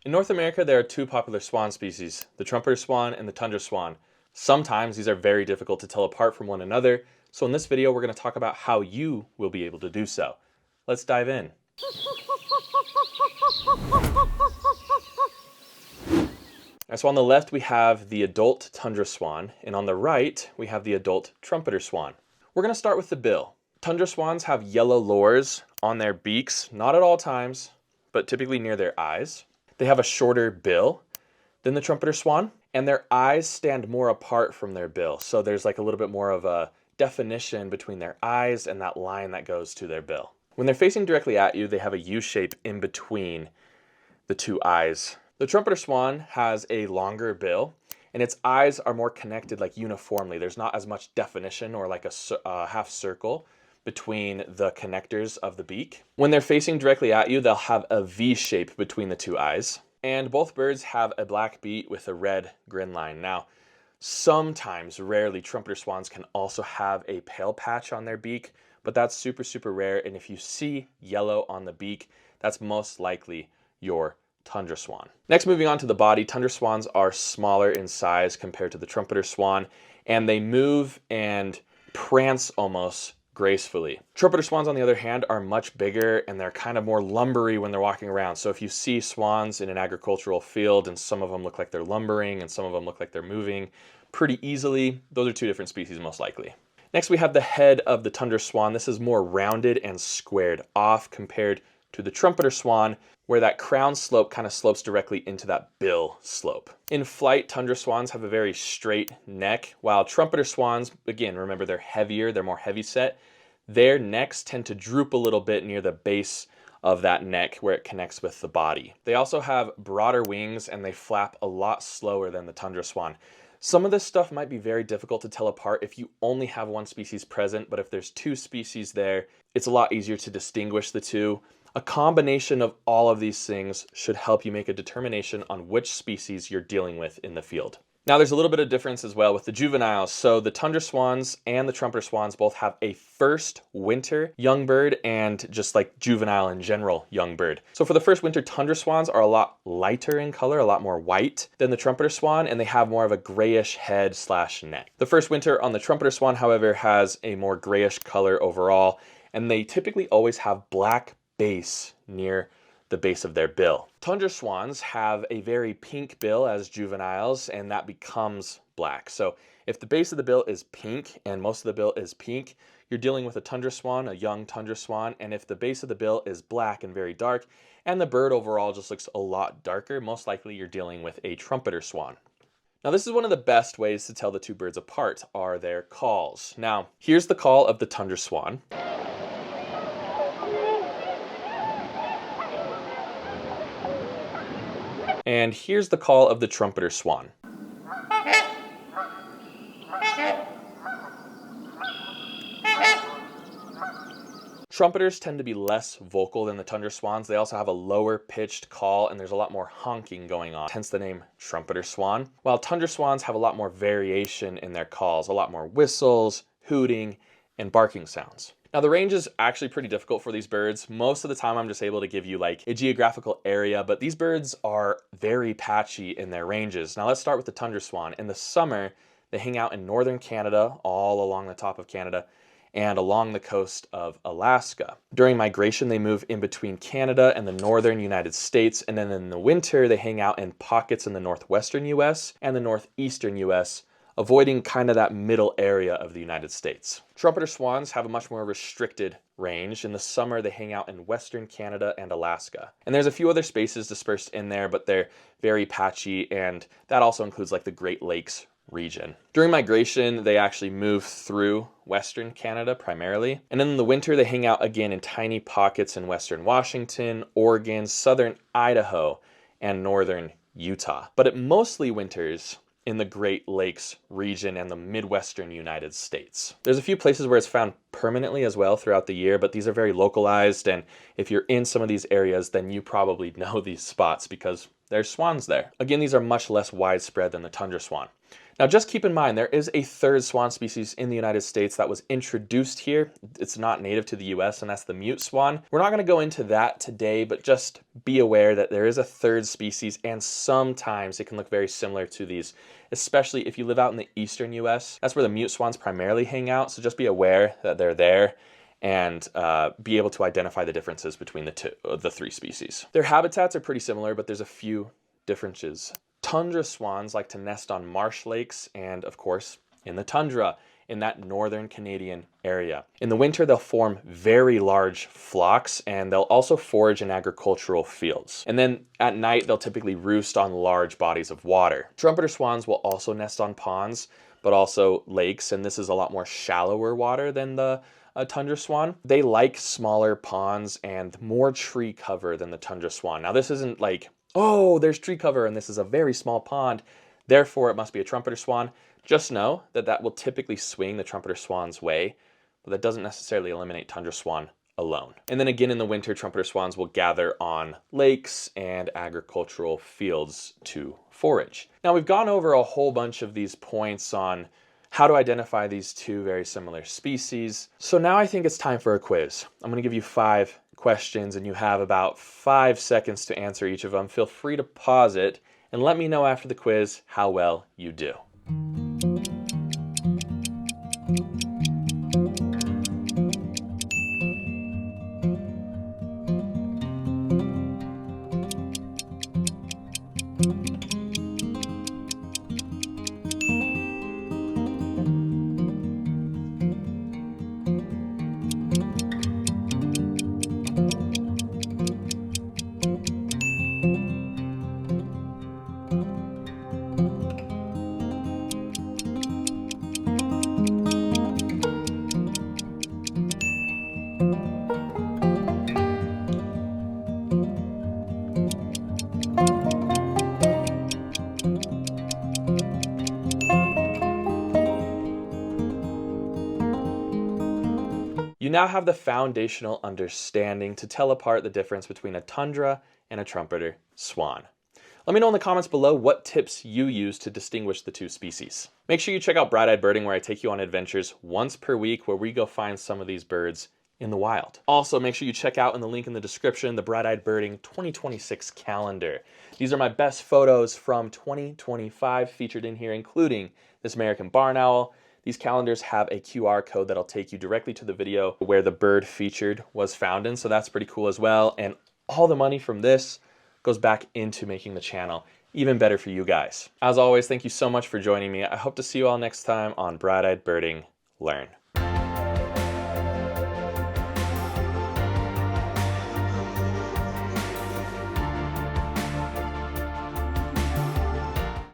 In North America, there are two popular swan species, the Trumpeter Swan and the Tundra Swan. Sometimes these are very difficult to tell apart from one another, so in this video we're going to talk about how you will be able to do so. Let's dive in. So on the left we have the adult Tundra Swan, and on the right we have the adult Trumpeter Swan. We're going to start with the bill. Tundra swans have yellow lores on their beaks, not at all times, but typically near their eyes. They have a shorter bill than the Trumpeter Swan, and their eyes stand more apart from their bill. So there's like a little bit more of a definition between their eyes and that line that goes to their bill. When they're facing directly at you, they have a U shape in between the two eyes. The Trumpeter Swan has a longer bill, and its eyes are more connected like uniformly. There's not as much definition or like a half circle between the connectors of the beak. When they're facing directly at you, they'll have a V shape between the two eyes. And both birds have a black beat with a red grin line. Now, sometimes, rarely, Trumpeter Swans can also have a pale patch on their beak, but that's super, super rare. And if you see yellow on the beak, that's most likely your Tundra Swan. Next, moving on to the body, Tundra Swans are smaller in size compared to the Trumpeter Swan, and they move and prance almost gracefully. Trumpeter swans, on the other hand, are much bigger and they're kind of more lumbery when they're walking around. So if you see swans in an agricultural field and some of them look like they're lumbering and some of them look like they're moving pretty easily, those are two different species most likely. Next, we have the head of the Tundra Swan. This is more rounded and squared off compared to the Trumpeter Swan, where that crown slope kind of slopes directly into that bill slope. In flight, Tundra Swans have a very straight neck, while Trumpeter Swans, again, remember they're heavier, they're more heavy set. Their necks tend to droop a little bit near the base of that neck where it connects with the body. They also have broader wings and they flap a lot slower than the Tundra Swan. Some of this stuff might be very difficult to tell apart if you only have one species present, but if there's two species there, it's a lot easier to distinguish the two. A combination of all of these things should help you make a determination on which species you're dealing with in the field. Now there's a little bit of difference as well with the juveniles. So the Tundra Swans and the Trumpeter Swans both have a first winter young bird and just like juvenile in general young bird. So for the first winter, Tundra Swans are a lot lighter in color, a lot more white than the Trumpeter Swan, and they have more of a grayish head / neck. The first winter on the Trumpeter Swan, however, has a more grayish color overall, and they typically always have black base near the base of their bill. Tundra Swans have a very pink bill as juveniles, and that becomes black. So if the base of the bill is pink and most of the bill is pink, you're dealing with a Tundra Swan, a young Tundra Swan. And if the base of the bill is black and very dark, and the bird overall just looks a lot darker, most likely you're dealing with a Trumpeter Swan. Now this is one of the best ways to tell the two birds apart, are their calls. Now here's the call of the Tundra Swan. And here's the call of the Trumpeter Swan. Trumpeters tend to be less vocal than the Tundra Swans. They also have a lower pitched call and there's a lot more honking going on, hence the name Trumpeter Swan. While Tundra Swans have a lot more variation in their calls, a lot more whistles, hooting, and barking sounds. Now the range is actually pretty difficult for these birds. Most of the time I'm just able to give you like a geographical area, but these birds are very patchy in their ranges. Now let's start with the Tundra Swan. In the summer, they hang out in northern Canada, all along the top of Canada, and along the coast of Alaska. During migration, they move in between Canada and the northern United States, and then in the winter, they hang out in pockets in the northwestern US and the northeastern US, avoiding kind of that middle area of the United States. Trumpeter Swans have a much more restricted range. In the summer, they hang out in western Canada and Alaska. And there's a few other spaces dispersed in there, but they're very patchy, and that also includes like the Great Lakes region. During migration, they actually move through western Canada primarily. And then in the winter, they hang out again in tiny pockets in western Washington, Oregon, southern Idaho, and northern Utah. But it mostly winters in the Great Lakes region and the Midwestern United States. There's a few places where it's found permanently as well throughout the year, but these are very localized, and if you're in some of these areas, then you probably know these spots because there's swans there. Again, these are much less widespread than the Tundra Swan. Now just keep in mind, there is a third swan species in the United States that was introduced here. It's not native to the US, and that's the mute swan. We're not going to go into that today, but just be aware that there is a third species, and sometimes it can look very similar to these, especially if you live out in the eastern US. That's where the mute swans primarily hang out, so just be aware that they're there and be able to identify the differences between the three species. Their habitats are pretty similar, but there's a few differences. Tundra swans like to nest on marsh lakes and, of course, in the tundra, in that northern Canadian area. In the winter, they'll form very large flocks, and they'll also forage in agricultural fields. And then at night, they'll typically roost on large bodies of water. Trumpeter swans will also nest on ponds, but also lakes, and this is a lot more shallower water than the tundra swan. They like smaller ponds and more tree cover than the tundra swan. Now, this isn't like, oh, there's tree cover and this is a very small pond, therefore it must be a trumpeter swan. Just know that that will typically swing the trumpeter swan's way, but that doesn't necessarily eliminate tundra swan alone. And then again in the winter, trumpeter swans will gather on lakes and agricultural fields to forage. Now, we've gone over a whole bunch of these points on how to identify these two very similar species. So now I think it's time for a quiz. I'm going to give you 5 questions and you have about 5 seconds to answer each of them. Feel free to pause it and let me know after the quiz how well you do. You now have the foundational understanding to tell apart the difference between a tundra and a trumpeter swan. Let me know in the comments below what tips you use to distinguish the two species. Make sure you check out Bright-Eyed Birding, where I take you on adventures once per week where we go find some of these birds in the wild. Also, make sure you check out in the link in the description the Bright-Eyed Birding 2026 calendar. These are my best photos from 2025 featured in here, including this American barn owl. These calendars have a QR code that'll take you directly to the video where the bird featured was found in, so that's pretty cool as well. And all the money from this goes back into making the channel even better for you guys. As always, thank you so much for joining me. I hope to see you all next time on Bright-Eyed Birding Learn.